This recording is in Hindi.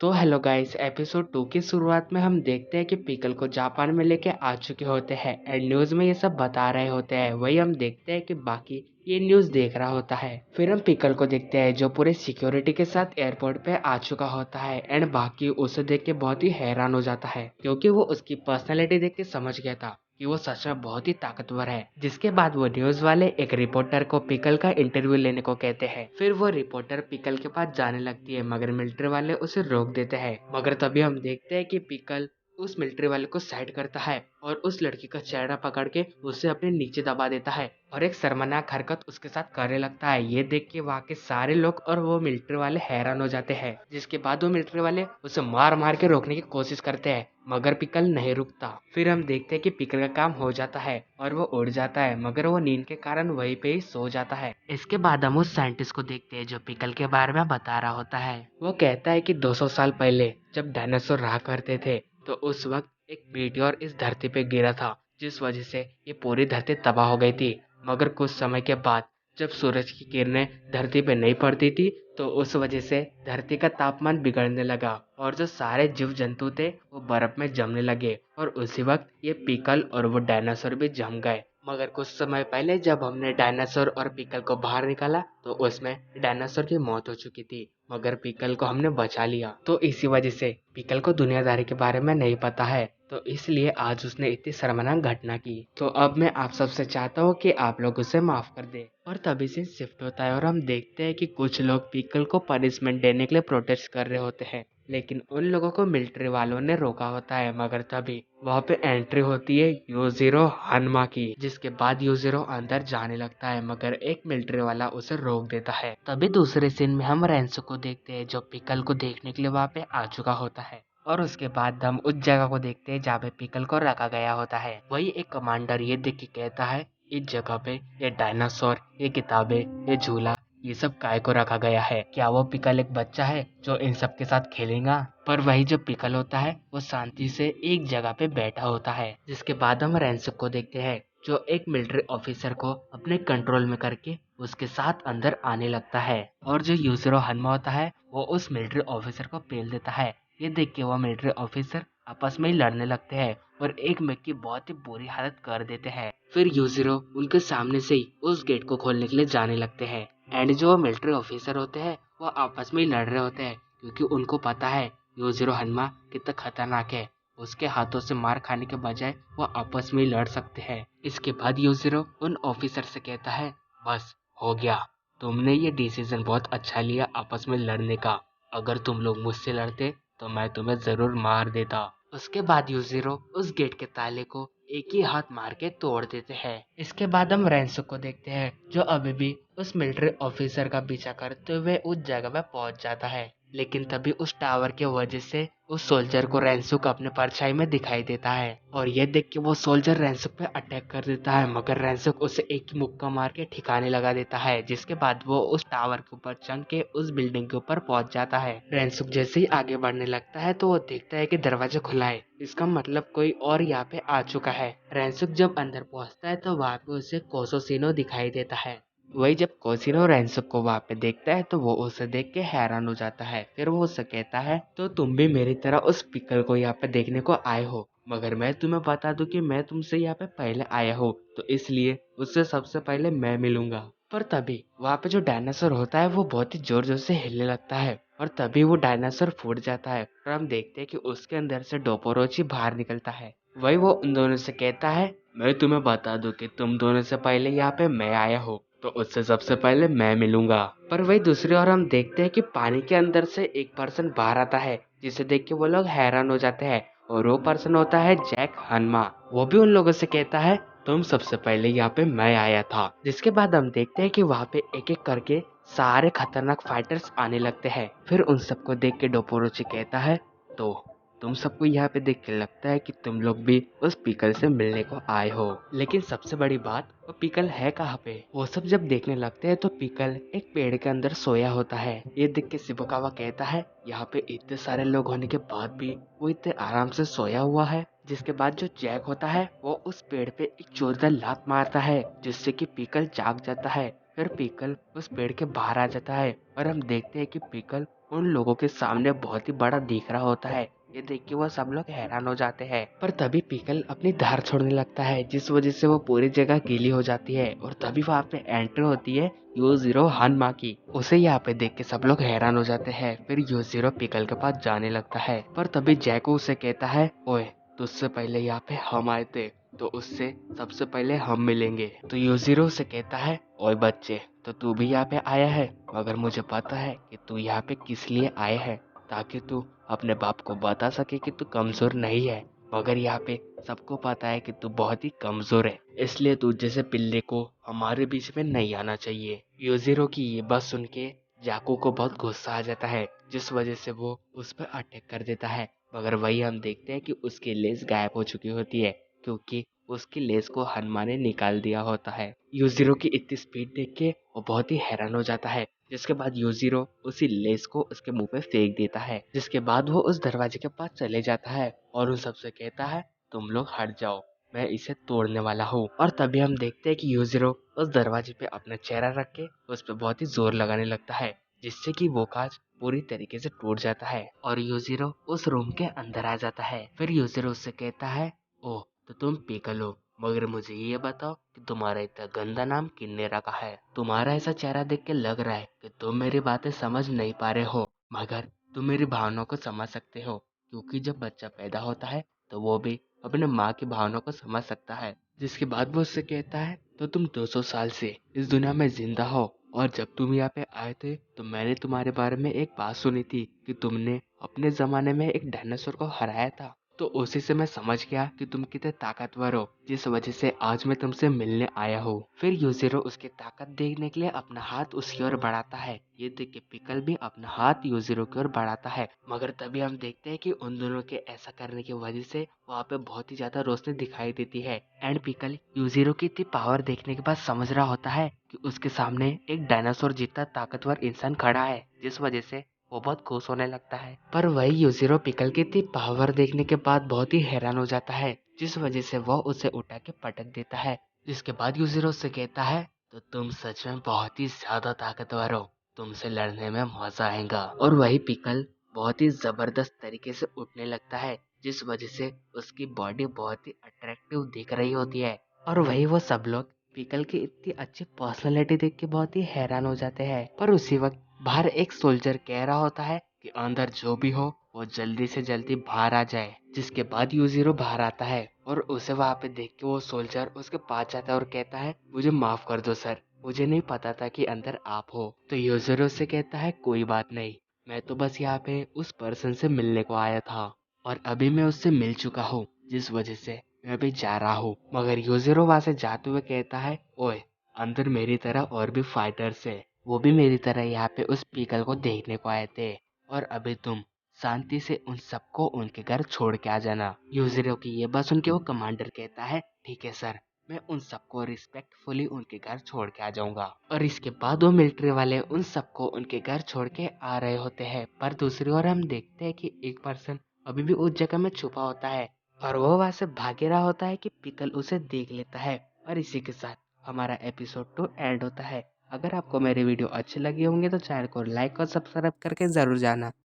तो हेलो गाइस, एपिसोड 2 की शुरुआत में हम देखते हैं कि पिकल को जापान में लेके आ चुके होते हैं एंड न्यूज में ये सब बता रहे होते हैं। वही हम देखते हैं कि बाकी ये न्यूज देख रहा होता है। फिर हम पिकल को देखते हैं जो पूरे सिक्योरिटी के साथ एयरपोर्ट पे आ चुका होता है एंड बाकी उसे देख के बहुत ही हैरान हो जाता है क्योंकि वो उसकी पर्सनैलिटी देख के समझ गया था कि वो सच में बहुत ही ताकतवर है। जिसके बाद वो न्यूज वाले एक रिपोर्टर को पिकल का इंटरव्यू लेने को कहते हैं। फिर वो रिपोर्टर पिकल के पास जाने लगती है मगर मिलिट्री वाले उसे रोक देते हैं। मगर तभी हम देखते हैं कि पिकल उस मिलिट्री वाले को साइड करता है और उस लड़की का चेहरा पकड़ के उसे अपने नीचे दबा देता है और एक शर्मनाक हरकत उसके साथ करने लगता है। ये देख के वहाँ के सारे लोग और वो मिलिट्री वाले हैरान हो जाते हैं। जिसके बाद वो मिलिट्री वाले उसे मार मार के रोकने की कोशिश करते हैं मगर पिकल नहीं रुकता। फिर हम देखते हैं कि पिकल का काम हो जाता है और वो उड़ जाता है मगर वो नींद के कारण वहीं पे ही सो जाता है। इसके बाद हम उस साइंटिस्ट को देखते हैं जो पिकल के बारे में बता रहा होता है। वो कहता है कि 200 साल पहले जब डायनासोर रहा करते थे तो उस वक्त एक मीटियोर इस धरती पे गिरा था जिस वजह से ये पूरी धरती तबाह हो गई थी। मगर कुछ समय के बाद जब सूरज की किरणें धरती पे नहीं पड़ती थी तो उस वजह से धरती का तापमान बिगड़ने लगा और जो सारे जीव जंतु थे वो बर्फ में जमने लगे और उसी वक्त ये पिकल और वो डायनासोर भी जम गए। मगर कुछ समय पहले जब हमने डायनासोर और पिकल को बाहर निकाला तो उसमें डायनासोर की मौत हो चुकी थी मगर पिकल को हमने बचा लिया। तो इसी वजह से पिकल को दुनियादारी के बारे में नहीं पता है तो इसलिए आज उसने इतनी शर्मनाक घटना की। तो अब मैं आप सबसे चाहता हूँ कि आप लोग उसे माफ कर दे। और तभी से शिफ्ट होता है और हम देखते हैं कि कुछ लोग पिकल को पनिशमेंट देने के लिए प्रोटेस्ट कर रहे होते हैं लेकिन उन लोगों को मिलिट्री वालों ने रोका होता है। मगर तभी वहाँ पे एंट्री होती है यूजिरो हनमा की। जिसके बाद यूजिरो अंदर जाने लगता है मगर एक मिलिट्री वाला उसे रोक देता है। तभी दूसरे सीन में हम रेंसो को देखते हैं जो पिकल को देखने के लिए वहाँ पे आ चुका होता है और उसके बाद हम उस जगह को देखते हैं जहाँ पे पिकल को रखा गया होता है। वही एक कमांडर ये देख के कहता है इस जगह पे ये डायनासोर, ये किताबें, ये झूला, ये सब काय को रखा गया है। क्या वो पिकल एक बच्चा है जो इन सब के साथ खेलेगा? पर वही जो पिकल होता है वो शांति से एक जगह पे बैठा होता है। जिसके बाद हम रेंसुक को देखते हैं जो एक मिलिट्री ऑफिसर को अपने कंट्रोल में करके उसके साथ अंदर आने लगता है और जो यूजिरो हनमा होता है वो उस मिलिट्री ऑफिसर को पेल देता है। ये देख के वो मिलिट्री ऑफिसर आपस में ही लड़ने लगते हैं और एक में की बहुत ही बुरी हालत कर देते हैं। फिर यूजिरो उनके सामने से ही उस गेट को खोलने के लिए जाने लगते हैं एंड जो मिलिट्री ऑफिसर होते हैं वो आपस में ही लड़ रहे होते हैं क्योंकि उनको पता है यूजिरो हनमा कितना खतरनाक है। उसके हाथों से मार खाने के बजाय वो आपस में ही लड़ सकते हैं। इसके बाद यूजिरो उन ऑफिसर से कहता है बस हो गया, तुमने ये डिसीजन बहुत अच्छा लिया आपस में लड़ने का। अगर तुम लोग मुझसे लड़ते तो मैं तुम्हें जरूर मार देता। उसके बाद यूजिरो उस गेट के ताले को एक ही हाथ मार के तोड़ देते हैं। इसके बाद हम रेंसो को देखते हैं जो अभी भी उस मिलिट्री ऑफिसर का पीछा करते हुए उस जगह में पहुंच जाता है लेकिन तभी उस टावर के वजह से उस सोल्जर को रेंसुक अपने परछाई में दिखाई देता है और ये देख के वो सोल्जर रेंसुक पे अटैक कर देता है मगर रेंसुक उसे एक ही मुक्का मार के ठिकाने लगा देता है। जिसके बाद वो उस टावर के ऊपर चढ़ के उस बिल्डिंग के ऊपर पहुंच जाता है। रेंसुक जैसे ही आगे बढ़ने लगता है तो वो देखता है कि दरवाजा खुला है, इसका मतलब कोई और यहाँ पे आ चुका है। रेंसुक जब अंदर पहुंचता है तो वहाँ पे उसे कोसोसिनो दिखाई देता है। वही जब कोसिनो रेंसुक को वहाँ पे देखता है तो वो उसे देख के हैरान हो जाता है। फिर वो उससे कहता है तो तुम भी मेरी तरह उस पिकल को यहाँ पे देखने को आए हो, मगर मैं तुम्हें बता दूं कि मैं तुमसे यहाँ पे पहले आया हूँ तो इसलिए उससे सबसे पहले मैं मिलूंगा। पर तभी वहाँ पे जो डायनासोर होता है वो बहुत ही जोर जोर से हिलने लगता है और तभी वो डायनासोर फूट जाता है और हम देखते हैं कि उसके अंदर से डोपोरोची बाहर निकलता है। वही वो उन दोनों से कहता है मैं तुम्हें बता दूं कि तुम दोनों से पहले यहाँ पे मैं आया हूँ तो उससे सबसे पहले मैं मिलूंगा। पर वही दूसरी ओर हम देखते हैं कि पानी के अंदर से एक पर्सन बाहर आता है जिसे देख के वो लोग हैरान हो जाते हैं और वो पर्सन होता है जैक हनमा। वो भी उन लोगों से कहता है तुम सबसे पहले यहाँ पे मैं आया था। जिसके बाद हम देखते हैं कि वहाँ पे एक एक करके सारे खतरनाक फाइटर्स आने लगते हैं। फिर उन सबको देख के डोपोरोची कहता है तो तुम सबको यहाँ पे देख के लगता है कि तुम लोग भी उस पिकल से मिलने को आए हो, लेकिन सबसे बड़ी बात वो पिकल है कहाँ पे? वो सब जब देखने लगते हैं तो पिकल एक पेड़ के अंदर सोया होता है। ये देख के शिबुकावा कहता है यहाँ पे इतने सारे लोग होने के बाद भी वो इतने आराम से सोया हुआ है। जिसके बाद जो जैक होता है वो उस पेड़ पे एक जोरदार लात मारता है जिससे कि पिकल जाग जाता है। फिर पिकल उस पेड़ के बाहर आ जाता है और हम देखते हैं कि पिकल उन लोगों के सामने बहुत ही बड़ा दिख रहा होता है। ये देख के वो सब लोग हैरान हो जाते हैं। पर तभी पिकल अपनी धार छोड़ने लगता है, जिस वजह से वो पूरी जगह गीली हो जाती है। और तभी वहाँ पे एंट्री होती है योजीरो हानमा की। उसे यहाँ पे देख के सब लोग हैरान हो जाते हैं। फिर योजीरो पिकल के पास जाने लगता है, पर तभी जैको उसे कहता है, ओए तुझसे पहले यहाँ पे हम आए थे, तो उससे सबसे पहले हम मिलेंगे। तो योजीरो उसे कहता है, ओए बच्चे, तो तू भी यहाँ पे आया है, मगर मुझे पता है कि तू यहाँ पे किस लिए आया है, ताकि तू अपने बाप को बता सके कि तू कमजोर नहीं है। मगर यहाँ पे सबको पता है कि तू बहुत ही कमजोर है, इसलिए तू जैसे पिल्ले को हमारे बीच में नहीं आना चाहिए। योजीरो की ये बात सुन के जाकू को बहुत गुस्सा आ जाता है, जिस वजह से वो उस पर अटैक कर देता है। मगर वही हम देखते हैं कि उसकी लेस गायब हो चुकी होती है, क्योंकि उसकी लेस को हनुमान ने निकाल दिया होता है। यूजीरो की इतनी स्पीड देख के वो बहुत ही हैरान हो जाता है, जिसके बाद यूजीरो उसी लेस को उसके मुंह पे फेंक देता है। जिसके बाद वो उस दरवाजे के पास चले जाता है और उन सबसे कहता है, तुम लोग हट जाओ, मैं इसे तोड़ने वाला हूँ। और तभी हम देखते हैं कि यूजीरो उस दरवाजे पे अपना चेहरा रख के उस पर बहुत ही जोर लगाने लगता है, जिससे कि वो कांच पूरी तरीके से टूट जाता है और यूजीरो उस रूम के अंदर आ जाता है। फिर यूजीरो उससे कहता है, ओह तो तुम पिकल हो, मगर मुझे ये बताओ कि तुम्हारा इतना गंदा नाम किन्ने रखा है। तुम्हारा ऐसा चेहरा देख के लग रहा है कि तुम मेरी बातें समझ नहीं पा रहे हो, मगर तुम मेरी भावनाओं को समझ सकते हो, क्योंकि जब बच्चा पैदा होता है तो वो भी अपने माँ की भावनाओं को समझ सकता है। जिसके बाद वो उससे कहता है, तो तुम 200 साल से इस दुनिया में जिंदा हो, और जब तुम यहाँ पे आए थे तो मैंने तुम्हारे बारे में एक बात सुनी थी कि तुमने अपने जमाने में एक डायनासोर को हराया था। तो उसी से मैं समझ गया कि तुम कितने ताकतवर हो, जिस वजह से आज मैं तुमसे मिलने आया हूँ। फिर यूजीरो उसकी ताकत देखने के लिए अपना हाथ उसकी ओर बढ़ाता है। ये देख के पिकल भी अपना हाथ यूजीरो की ओर बढ़ाता है, मगर तभी हम देखते हैं कि उन दोनों के ऐसा करने की वजह से वहाँ पे बहुत ही ज्यादा रोशनी दिखाई देती है। एंड पिकल यूजीरो की इतनी पावर देखने के बाद समझ रहा होता है कि उसके सामने एक डायनासोर जितना ताकतवर इंसान खड़ा है, जिस वजह से वो बहुत खुश होने लगता है। पर वही यूजीरो पिकल की इतनी पावर देखने के बाद बहुत ही हैरान हो जाता है, जिस वजह से वो उसे उठा के पटक देता है। जिसके बाद यूजीरो उससे कहता है, तो तुम सच में बहुत ही ज्यादा ताकतवर हो, तुमसे लड़ने में मजा आएगा। और वही पिकल बहुत ही जबरदस्त तरीके से उठने लगता है, जिस वजह से उसकी बॉडी बहुत ही अट्रैक्टिव दिख रही होती है। और वही वो सब लोग पिकल की इतनी अच्छी पर्सनालिटी देख के बहुत ही हैरान हो जाते हैं। पर उसी वक्त बाहर एक सोल्जर कह रहा होता है कि अंदर जो भी हो वो जल्दी से जल्दी बाहर आ जाए। जिसके बाद यूजीरो बाहर आता है और उसे वहां पे देख के वो सोल्जर उसके पास जाता है और कहता है, मुझे माफ कर दो सर, मुझे नहीं पता था कि अंदर आप हो। तो यूजीरो से कहता है, कोई बात नहीं, मैं तो बस यहाँ पे उस पर्सन से मिलने को आया था और अभी मैं उससे मिल चुका हूँ, जिस वजह से मैं अभी जा रहा हूँ। मगर यूजीरो वहां से जाते हुए कहता है, ओए अंदर मेरी तरह और भी फाइटर्स है, वो भी मेरी तरह यहाँ पे उस पीकल को देखने को आए थे, और अभी तुम शांति से उन सबको उनके घर छोड़ के आ जाना। यूजीरो की ये बात सुन के वो कमांडर कहता है, ठीक है सर, मैं उन सबको रिस्पेक्टफुली उनके घर छोड़ के आ जाऊंगा। और इसके बाद वो मिलिट्री वाले उन सबको उनके घर छोड़ के आ रहे होते हैं। पर दूसरी ओर हम देखते हैं कि एक पर्सन अभी भी उस जगह में छुपा होता है और वो वहां से भागे रहा होता है कि पिकल उसे देख लेता है। और इसी के साथ हमारा एपिसोड 2 एंड होता है। अगर आपको मेरे वीडियो अच्छे लगे होंगे तो चैनल को लाइक और सब्सक्राइब करके जरूर जाना।